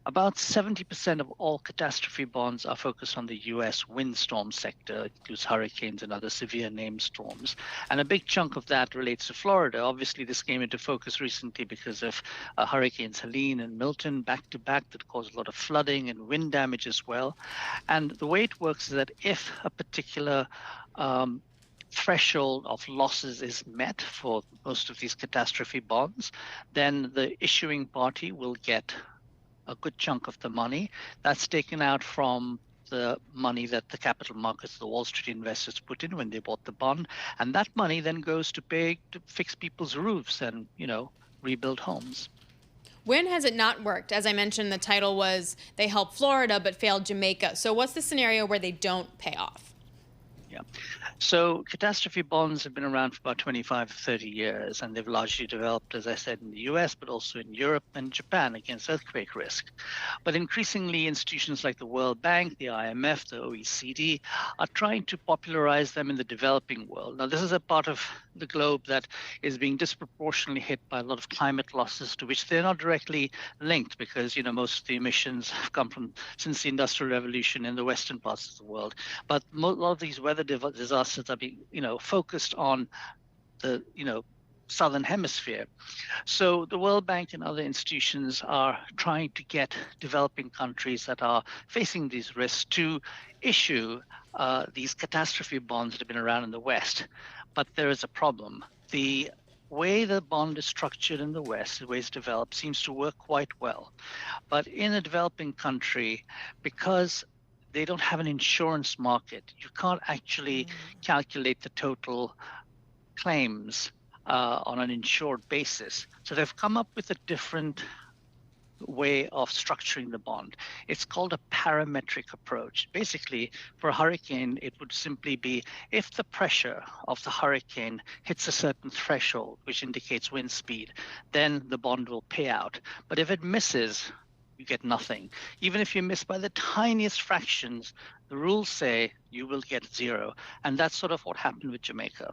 About 70% of all catastrophe bonds are focused on the US windstorm sector. It includes hurricanes and other severe named storms. And a big chunk of that relates to Florida. Obviously, this came into focus recently because of Hurricanes Helene and Milton back to back that caused a lot of flooding and wind damage as well. And the way it works is that if a particular threshold of losses is met for most of these catastrophe bonds, then the issuing party will get a good chunk of the money. That's taken out from the money that the capital markets, the Wall Street investors put in when they bought the bond. And that money then goes to pay to fix people's roofs and, rebuild homes. When has it not worked? As I mentioned, the title was they helped Florida but failed Jamaica. So what's the scenario where they don't pay off? Yeah. So catastrophe bonds have been around for about 25, 30 years, and they've largely developed, as I said, in the US, but also in Europe and Japan against earthquake risk. But increasingly, institutions like the World Bank, the IMF, the OECD are trying to popularize them in the developing world. Now, this is a part of the globe that is being disproportionately hit by a lot of climate losses to which they're not directly linked because, most of the emissions have come from since the Industrial Revolution in the western parts of the world. But a lot of these weather disasters are being, focused on the, southern hemisphere. So the World Bank and other institutions are trying to get developing countries that are facing these risks to issue these catastrophe bonds that have been around in the West. But there is a problem. The way the bond is structured in the West, the way it's developed, seems to work quite well. But in a developing country, because they don't have an insurance market, you can't actually calculate the total claims on an insured basis. So they've come up with a different way of structuring the bond. It's called a parametric approach. Basically, for a hurricane, it would simply be if the pressure of the hurricane hits a certain threshold, which indicates wind speed, then the bond will pay out. But if it misses, you get nothing. Even if you miss by the tiniest fractions, the rules say you will get zero. And that's sort of what happened with Jamaica.